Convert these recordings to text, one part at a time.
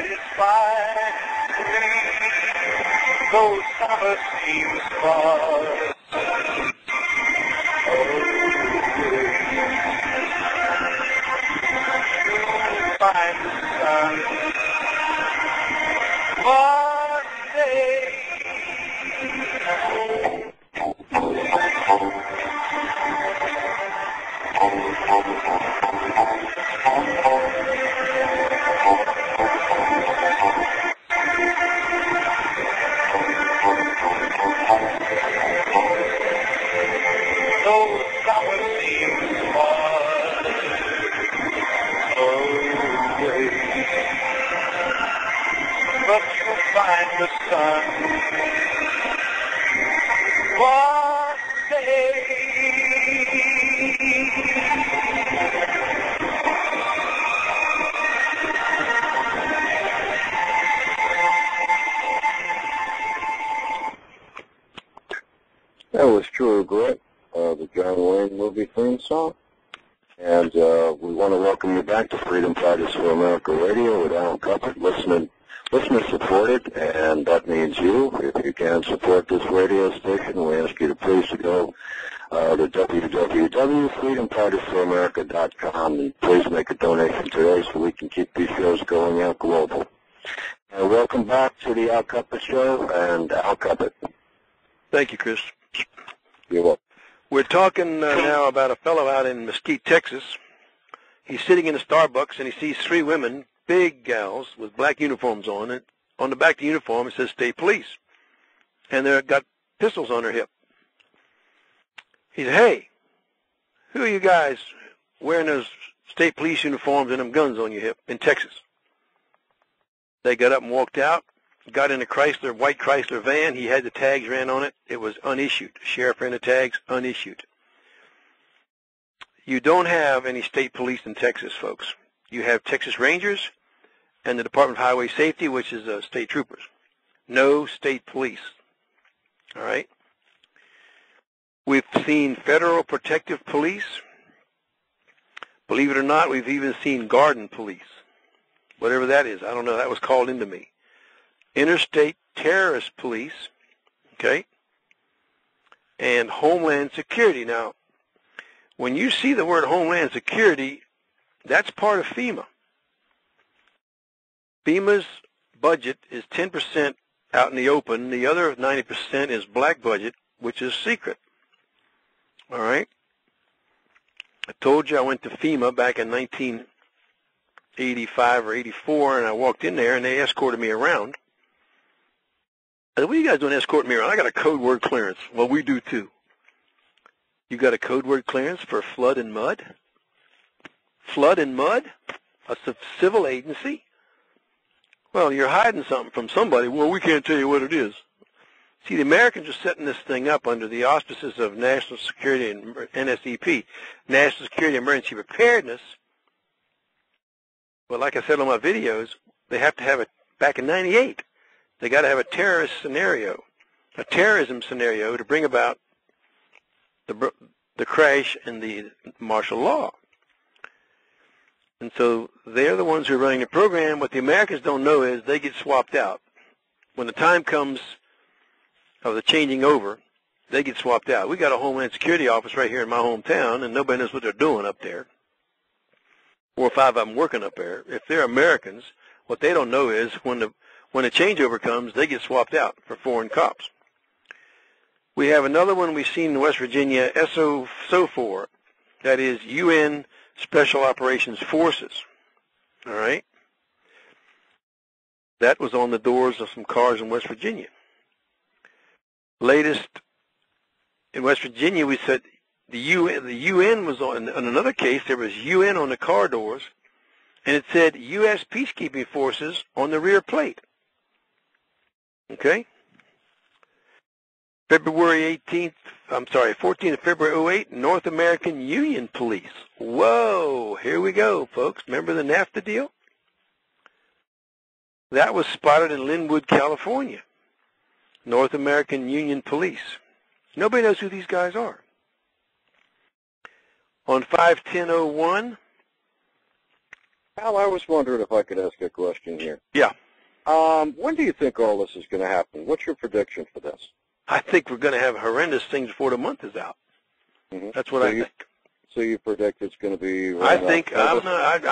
satisfied, though summer seems far. Find the sun one day. Though summer seems far away, but you'll find the sun one day. That was True Regret, the John Wayne movie theme song. And we want to welcome you back to Freedom Fighters for America Radio with Al Cuppett, listener supported, and that means you. If you can support this radio station, we ask you to please go to www.freedomfightersforamerica.com and please make a donation today so we can keep these shows going out global. Welcome back to the Al Cuppett Show, and Al Cuppett. Thank you, Chris. You're welcome. We're talking now about a fellow out in Mesquite, Texas. He's sitting in a Starbucks, and he sees three women, big gals, with black uniforms on. And on the back of the uniform, it says State Police. And they've got pistols on their hip. He said, hey, who are you guys wearing those State Police uniforms and them guns on your hip in Texas? They got up and walked out. Got in a white Chrysler van. He had the tags ran on it. It was unissued. Sheriff ran the tags, unissued. You don't have any state police in Texas, folks. You have Texas Rangers and the Department of Highway Safety, which is state troopers. No state police. All right? We've seen Federal Protective Police. Believe it or not, we've even seen Garden Police. Whatever that is. I don't know. That was called into me. Interstate Terrorist Police, okay, and Homeland Security. Now, when you see the word Homeland Security, that's part of FEMA. FEMA's budget is 10% out in the open. The other 90% is black budget, which is secret. All right? I told you I went to FEMA back in 1985 or 84, and I walked in there, and they escorted me around. I said, what are you guys doing escorting me around? I got a code word clearance. Well, we do too. You got a code word clearance for flood and mud? Flood and mud? A civil agency? Well, you're hiding something from somebody. Well, we can't tell you what it is. See, the Americans are setting this thing up under the auspices of National Security and NSEP, National Security Emergency Preparedness. But like I said on my videos, they have to have it back in 98. They got to have a terrorist scenario, a terrorism scenario to bring about the crash in the martial law. And so they're the ones who are running the program. What the Americans don't know is they get swapped out. When the time comes of the changing over, they get swapped out. We got a Homeland Security office right here in my hometown, and nobody knows what they're doing up there. 4 or 5 of them working up there. If they're Americans, what they don't know is when the changeover comes, they get swapped out for foreign cops. We have another one we've seen in West Virginia, SOFOR, that is UN Special Operations Forces. All right? That was on the doors of some cars in West Virginia. Latest, in West Virginia, we said the UN was on, in another case, there was UN on the car doors, and it said U.S. Peacekeeping Forces on the rear plate. Okay? February 14th of February 08, North American Union Police. Whoa, here we go, folks. Remember the NAFTA deal? That was spotted in Linwood, California. North American Union Police. Nobody knows who these guys are. On 5/10/01, Al, I was wondering if I could ask a question here. Yeah. When do you think all this is going to happen? What's your prediction for this? I think we're going to have horrendous things before the month is out. Mm-hmm. That's what I think. So you predict it's going to be? I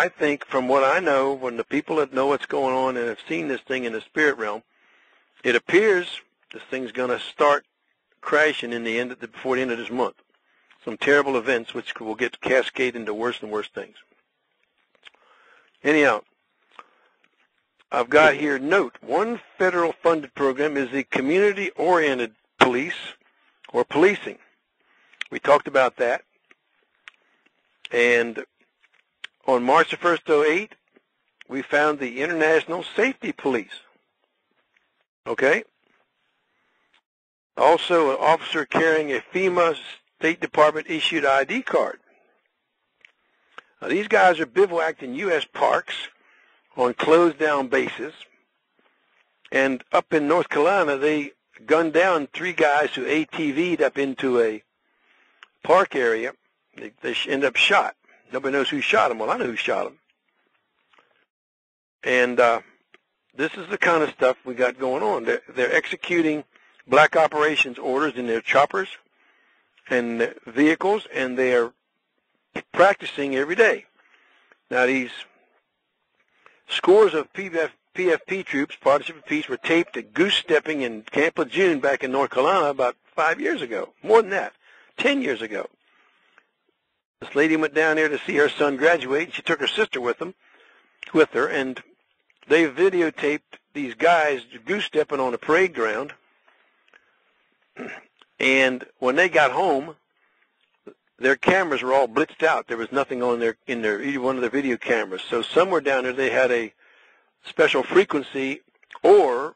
think from what I know, when the people that know what's going on and have seen this thing in the spirit realm, it appears this thing's going to start crashing before the end of this month. Some terrible events which will get cascade into worse and worse things. Anyhow, I've got here, note, one federal funded program is the community-oriented police or policing. We talked about that. And on March the 1st, 2008, we found the International Safety Police. Okay? Also, an officer carrying a FEMA State Department issued ID card. Now, these guys are bivouacked in U.S. parks on closed-down bases. And up in North Carolina, they gunned down 3 guys who ATV'd up into a park area. They end up shot. Nobody knows who shot them. Well, I know who shot them. And this is the kind of stuff we got going on. They're executing black operations orders in their choppers and vehicles, and they are practicing every day. Now, these scores of PFP troops, Partnership of Peace, were taped at goose-stepping in Camp Lejeune back in North Carolina about 5 years ago. More than that, 10 years ago. This lady went down there to see her son graduate, and she took her sister with her, and they videotaped these guys goose-stepping on a parade ground. And when they got home, their cameras were all blitzed out. There was nothing on either one of their video cameras. So somewhere down there they had a special frequency or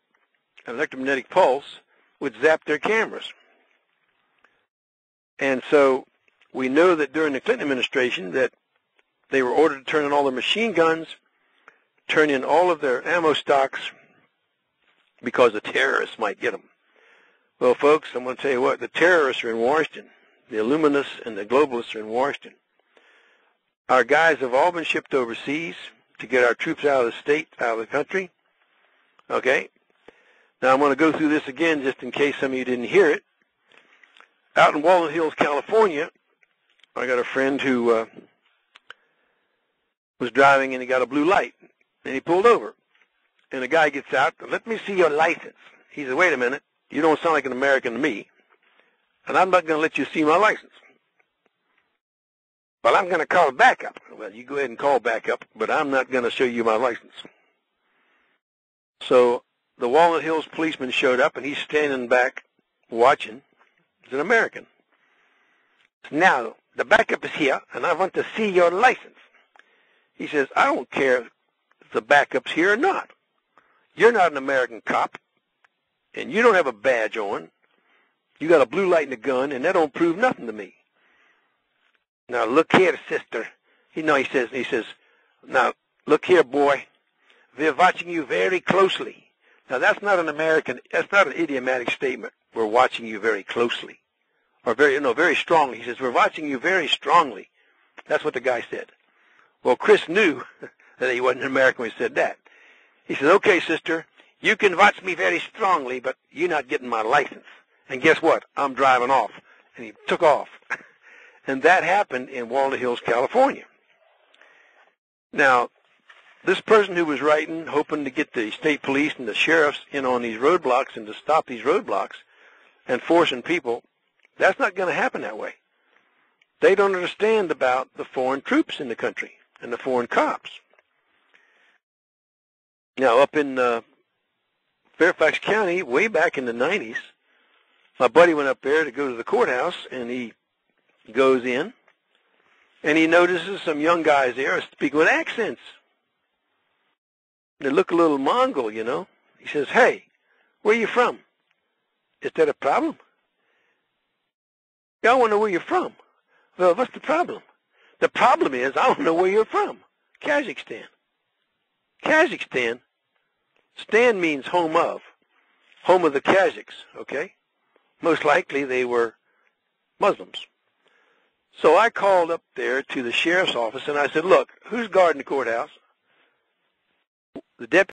an electromagnetic pulse which zapped their cameras. And so we know that during the Clinton administration that they were ordered to turn in all their machine guns, turn in all of their ammo stocks because the terrorists might get them. Well, folks, I'm going to tell you what, the terrorists are in Washington. The Illuminists and the globalists are in Washington. Our guys have all been shipped overseas to get our troops out of the state, out of the country. Okay? Now I'm going to go through this again just in case some of you didn't hear it. Out in Walnut Hills, California, I got a friend who was driving and he got a blue light. And he pulled over. And the guy gets out, let me see your license. He said, wait a minute, you don't sound like an American to me. And I'm not going to let you see my license. Well, I'm going to call backup. Well, you go ahead and call backup, but I'm not going to show you my license. So the Walnut Hills policeman showed up, and he's standing back watching. He's an American. Now, the backup is here, and I want to see your license. He says, I don't care if the backup's here or not. You're not an American cop, and you don't have a badge on. You got a blue light and a gun, and that don't prove nothing to me. Now, look here, sister. He says, now, look here, boy. We're watching you very closely. Now, that's not an idiomatic statement. We're watching you very closely. Or very strongly. He says, we're watching you very strongly. That's what the guy said. Well, Chris knew that he wasn't an American when he said that. He said, okay, sister, you can watch me very strongly, but you're not getting my license. And guess what? I'm driving off. And he took off. And that happened in Walnut Hills, California. Now, this person who was writing, hoping to get the state police and the sheriffs in on these roadblocks and to stop these roadblocks and forcing people, that's not going to happen that way. They don't understand about the foreign troops in the country and the foreign cops. Now, up in Fairfax County, way back in the 90s, my buddy went up there to go to the courthouse, and he goes in, and he notices some young guys there speaking with accents. They look a little Mongol, you know. He says, hey, where are you from? Is that a problem? Yeah, I want to know where you're from. Well, what's the problem? The problem is I don't know where you're from. Kazakhstan. Kazakhstan. Stan means home of the Kazakhs, okay? Most likely they were Muslims. So I called up there to the sheriff's office, and I said, look, who's guarding the courthouse? the deputy